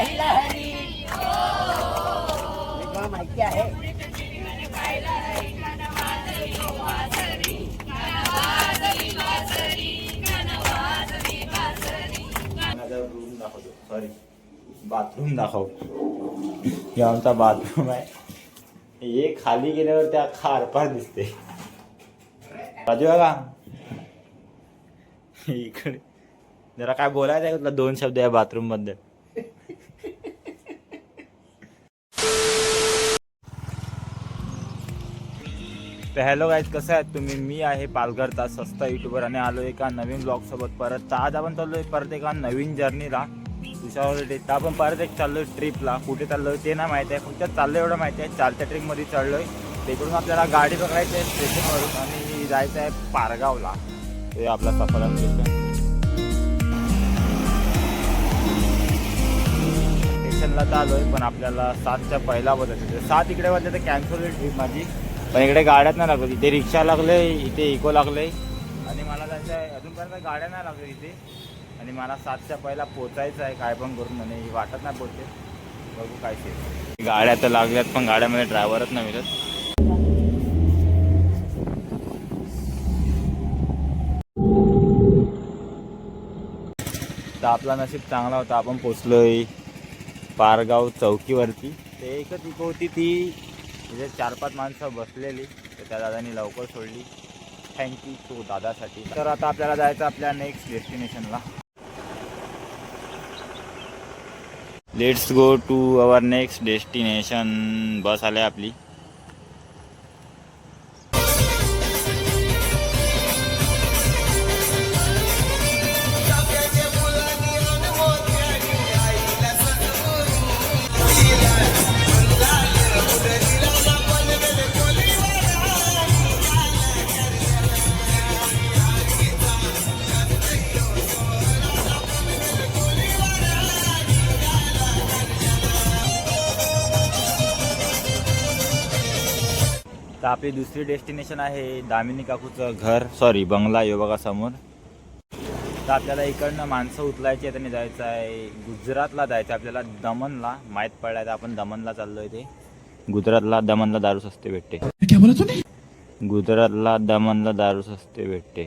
पाहिला हरी माहिती आहे. रूम दाखवतो, सॉरी बाथरूम दाखव. हे आमचा बाथरूम आहे. हे खाली गेल्यावर त्या खारपार दिसते. राजू बघा इकडे जरा काय बोलायचं आहे तुला, 2 शब्द या बाथरूम बद्दल. तर हॅलो गाईज, कसं आहेत तुम्ही? मी आहे पालघरचा सस्ता युट्यूबर आणि आलो एका नवीन ब्लॉग सोबत परत. तर आज आपण चाललोय परत एका नवीन जर्नीला दुसऱ्यावर. तर आपण परत एक चाललोय ट्रिपला. कुठे चाललोय ते नाही माहिती आहे, फक्त चाललोय एवढं माहिती आहे. चालत्या ट्रिपमध्ये चढलोय. तिकडून आपल्याला गाडी पकडायची आहे स्टेशनवरून आणि जायचं आहे पारगावला. ते आपला सफर स्टेशनला चाललोय, पण आपल्याला 7च्या पहिला बदलायचं. 7 इकडे वाजले तर कॅन्सल होईल ट्रिप माझी. पण इकडे गाड्यात नाही लागत. इथे रिक्षा लागले, इथे इको लागले आणि मला जायचं आहे. अजूनपर्यंत गाड्या नाही लागल्या इथे आणि मला 7च्या पहिला पोचायचं आहे काय पण करून. म्हणे वाटत नाही पोचते, बघू काय ते. गाड्या तर लागल्यात पण गाड्यामध्ये ड्रायव्हरच नाही मिळत. तर आपला नशीब चांगला होता, आपण पोचलोय पारगाव चौकीवरती. ते एकच इको होती, ती तिथे 4-5 माणसं बसलेली, तर त्या दादानी लवकर सोडली. थँक्यू तो दादासाठी. तर आता आपल्याला जायचं आपल्या नेक्स्ट डेस्टिनेशनला. Let's go to our next destination. Bus आली आपली. तर आपली दुसरी डेस्टिनेशन आहे दामिनी काकूचं घर, सॉरी बंगला. यो बघा समोर. तर आपल्याला इकडनं माणसं उचलायची आहे, त्यांनी जायचं आहे गुजरातला. जायचं आपल्याला दमनला. माहीत पडलाय तर आपण दमनला चाललोय. ते गुजरातला दमनला दारू स्वस्त भेटते. गुजरातला दमनला दारू स्वस्त भेटते.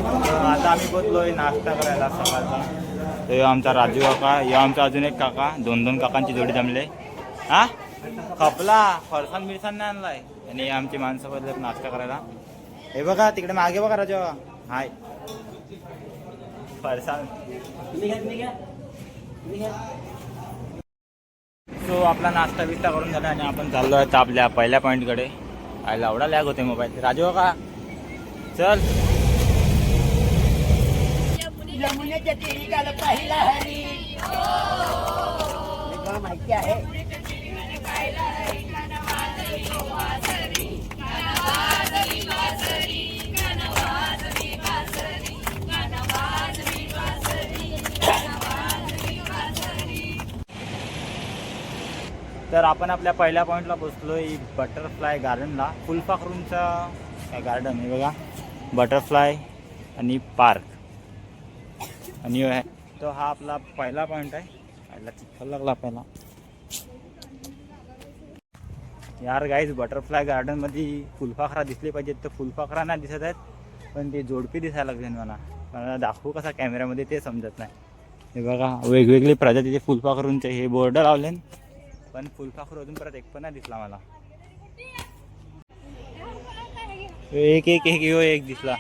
आता आम्ही बोललोय नाश्ता करायला सकाळचा. तर आमचा राजू काका, यो आमचा अजून एक काका, 2 काकांची जोडी जमले. हा खपला फरसान बिरसान नाही आणलाय. आणि आमची माणसं बदलत नाश्ता करायला. हे बघा तिकडे मागे बघा राजू. हाय फरसान. सो आपला नाश्ता बिस्ता करून झाला आणि आपण चाललो आहे आपल्या पहिल्या पॉईंटकडे. आयला एवढा लॅग होते मोबाईल. राजू काका चल. यमुनेच्या तीरी गाला पाहिला हरी माहिती आहे. तर आपण आपल्या पहिल्या पॉईंटला पोचलोय बटरफ्लाय गार्डनला. फुलपाखरूंचा काय गार्डन आहे बघा. बटरफ्लाय आणि पार्क आणि आहे. तो हा आपला पहिला पॉईंट आहे. पहिला चिखल लागला पहिला. यार गाईज, बटरफ्लाय गार्डनमध्ये फुलपाखरा दिसले पाहिजेत, तर फुलपाखरा नाही दिसत आहेत, पण ते जोडपी दिसायला लागले. मला दाखवू कसा कॅमेऱ्यामध्ये ते समजत नाही. हे बघा वेगवेगळे प्रजातीचे फुलपाखरूंचे हे बोर्ड लावले, पण फुलपाखरू अजून परत एक पण नाही दिसला मला. एक एक एक यो एक दिसला.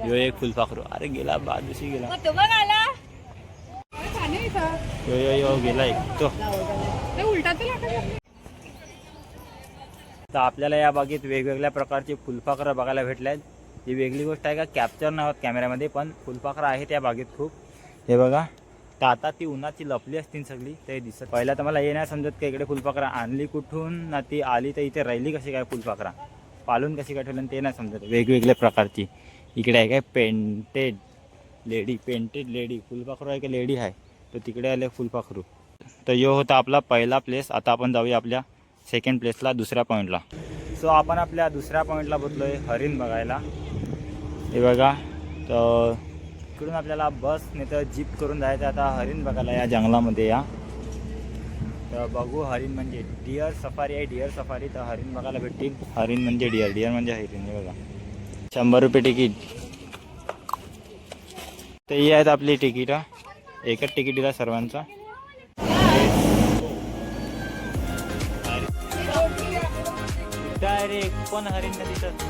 यो एक फुलपाखरू. अरे गेला बाजूशी गेला. यो यो यो गेला एक तो. तर आपल्याला या बागेत वेगवेगळ्या प्रकारचे फुलपाखरं बघायला भेटले आहेत. ही वेगळी गोष्ट आहे का कॅप्चर नाही होत कॅमेऱ्यामध्ये, पण फुलपाखरं आहेत या बागेत खूप. हे बघा. तर आता ती उन्हाची लपली असतील सगळी ते दिसत. पहिला तर मला हे नाही समजत की इकडे फुलपाखरा आणली कुठून ना, ती आली तर इथे राहिली कशी काय फुलपाखरा, पालून कशी काय ठेवलं ते नाही समजत. वेगवेगळ्या प्रकारची इकडे आहे काय पेंटेड लेडी फुलपाखरू आहे का लेडी आहे, तो तिकडे आले फुलपाखरू. तर यो होता आपला पहिला प्लेस. आता आपण जाऊया आपल्या सेकंड प्लेसला, दुसऱ्या पॉईंटला. सो आपण आपल्या दुसऱ्या पॉईंटला बोललोय हरिण बघायला. हे बघा. तर इकडून आपल्याला बस नाही तर जीप करून जायचं आता हरिण बघायला या जंगलामध्ये या. तर बघू हरिण म्हणजे डिअर सफारी आहे, डिअर सफारी. तर हरिण बघायला भेटतील. हरिण म्हणजे डिअर, डिअर म्हणजे हरिण. हे बघा 100 रुपये तिकीट. तर ही आहेत आपली तिकीट, एकच तिकीट दिला सर्वांचा. डायरेक्ट पण हरिण नाही दिसत.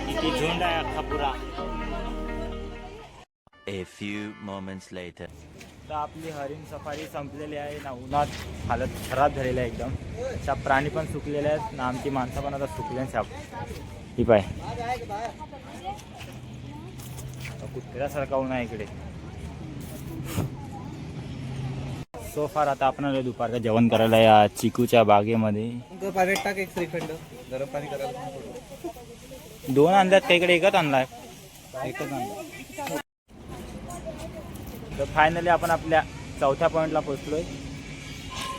किती झुंड आहे अख्खा पुरा. A few moments later. तर आपली हरिण सफारी संपलेली आहे ना. उन्हात हालत खराब झालेली आहे एकदम. त्या प्राणी पण सुकलेले आहेत ना, आमची माणसं पण आता सुकले साप. ही पाय कुत्र्यासारखा ऊन आहे इकडे. सो फार आता आपण आलो दुपारचं जेवण करायला या चिकूच्या बागेमध्ये. टाक एक श्रीखंड गरम पाणी करायला. 2 आणल्यात का इकडे? एकच आणलाय. एकच आणला. तर फायनली आपण आपल्या चौथ्या पॉईंटला पोहोचलोय.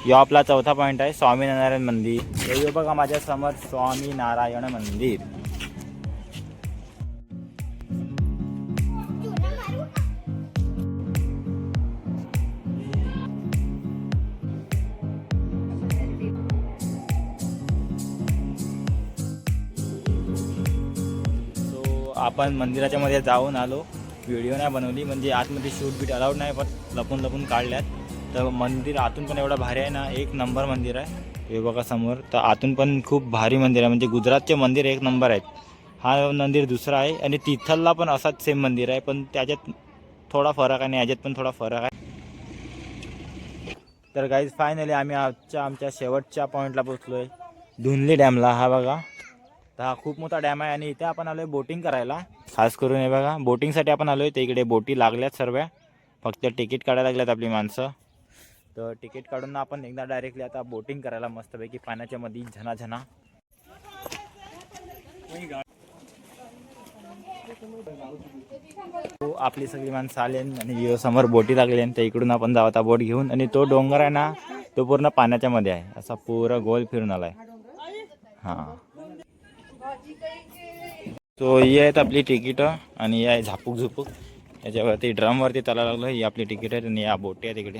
यो आपला चौथा पॉईंट आहे स्वामीनारायण मंदिर. हे बघा माझ्या समोर स्वामीनारायण मंदिर. आपण मंदिराच्या मध्ये जाऊन आलो. व्हिडिओ नाही बनवली म्हणजे आतमध्ये शूट बीट अलाउड नाही, पण लपून लपून काढल्यात. तर मंदिर आतून पण एवढा भारी आहे ना, एक नंबर मंदिर आहे. हे बघा समोर. तर आतून पण खूप भारी मंदिर आहे, म्हणजे गुजरातचे मंदिर एक नंबर आहेत. हा मंदिर दुसरा आहे आणि तिथलला पण असाच सेम मंदिर आहे, पण त्याच्यात थोडा फरक आहे आणि याच्यात पण थोडा फरक आहे. तर गाईज फायनली आम्ही आमच्या शेवटच्या पॉईंटला पोहोचलो आहे, धुंदली डॅमला. हा बघा, तर हा खूप मोठा डॅम आहे आणि इथे आपण आलो आहे बोटिंग करायला. खास करून हे बघा बोटिंगसाठी आपण आलो आहे. ते इकडे बोटी लागल्यात सर्व, फक्त तिकीट काढायला लागल्यात आपली माणसं. तर तिकीट काढून आपण एकदा डायरेक्टली आता बोटिंग करायला मस्तपैकी पाण्याच्या मध्ये झना. तो आपली सगळी माणसं आले आणि समोर बोटी लागली आणि त्या इकडून आपण जाऊ आता बोट घेऊन. आणि तो डोंगर आहे ना, तो पूर्ण पाण्याच्या मध्ये आहे, असा पूर्ण गोल फिरून आलाय. हां, तो ही आहेत आपली तिकीट आणि ही आहे झापूक झुपूक. याच्यावरती ड्रमवरती चालायला लागलो. ही आपली तिकीट आहे आणि या बोटी आहे तिकडे.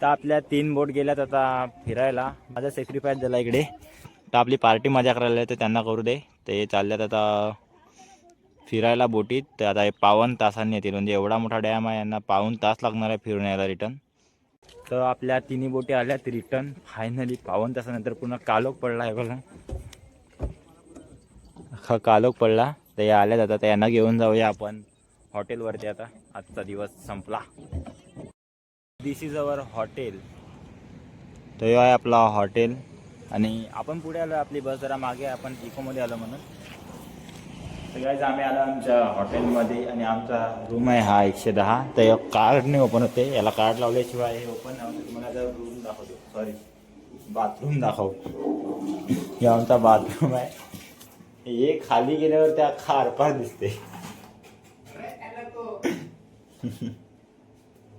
तर आपल्या 3 बोट गेल्यात आता फिरायला. माझा सॅक्रिफाईस झाला इकडे. तर आपली पार्टी मजा करायला आहे तर त्यांना करू दे. ते चालल्यात आता फिरायला बोटीत. तर आता हे 52 तासांनी येतील, म्हणजे एवढा मोठा डॅम आहे, यांना 52 तास लागणार आहे फिरून यायला रिटर्न. तर आपल्या 3 बोटी आल्यात रिटर्न फायनली 52 तासानंतर. पूर्ण कालोख पडला आहे बघा, हा कालोख पडला. तर या आल्यात आता, तर यांना घेऊन जाऊया आपण हॉटेलवरती. आता आजचा दिवस संपला. दिस इज अवर हॉटेल. तर हे आहे आपला हॉटेल आणि आपण पुढे आलो. आपली बस जरा मागे, आपण इकोमध्ये आलो म्हणून. सगळ्याच आम्ही आलो आमच्या हॉटेलमध्ये आणि आमचा रूम आहे हा 110. तर या कार्डने ओपन होते, याला कार्ड लावल्याशिवाय हे ओपन नाही होतं. तुम्हाला जर रूम दाखवतो, सॉरी बाथरूम दाखव. हे आमचा बाथरूम आहे. हे खाली गेल्यावर त्या अख्खा आरपार दिसते.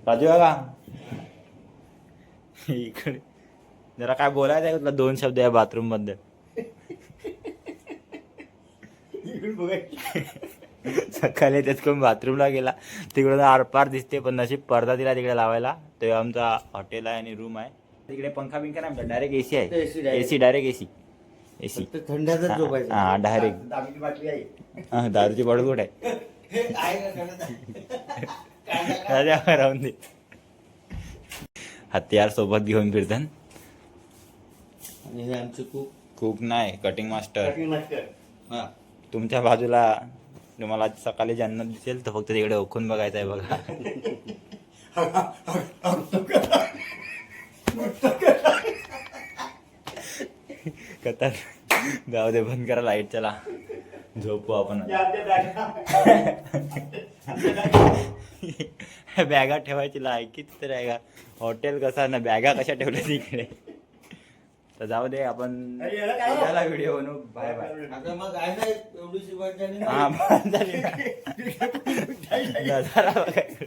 राजू बघा इकडे जरा काय बोलायचं आहे का तुला? 2 शब्द या बाथरूम बद्दल. सकाळी त्यात कोण बाथरूमला गेला तिकडून आरपार दिसते, पण नशीब पडदा दिला तिकडे लावायला. ते आमचा हॉटेल आहे आणि रूम आहे. तिकडे पंखा बिंखा नाही, डायरेक्ट एसी आहे. एसी डायरेक्ट एसी थंड्याचा झोपायचं. हा डायरेक्ट. हा, दारूची बॉटल कुठे आहे? राहून दे. हत्यार सोबत घेऊन फिरतात. आणि हे आमचे कुक नाही, कटिंग मास्टर. हा, तुमच्या बाजूला तुम्हाला सकाळी जन्नत दिसेल, तर फक्त तिकडे ओळखून बघायचं आहे बघा. कतर जाऊ दे, बंद करा लाईट. चला झोपू आपण. बॅगा ठेवायची लायकीच तर आहे का हॉटेल कसं ना बॅगा कशा ठेवल्या तिकडे तर जाऊ दे आपण व्हिडिओ बनवू बाय बाय आता मग आहे ना एवढीशी वाट आणि हा बंद झाली. नजारा बघायला.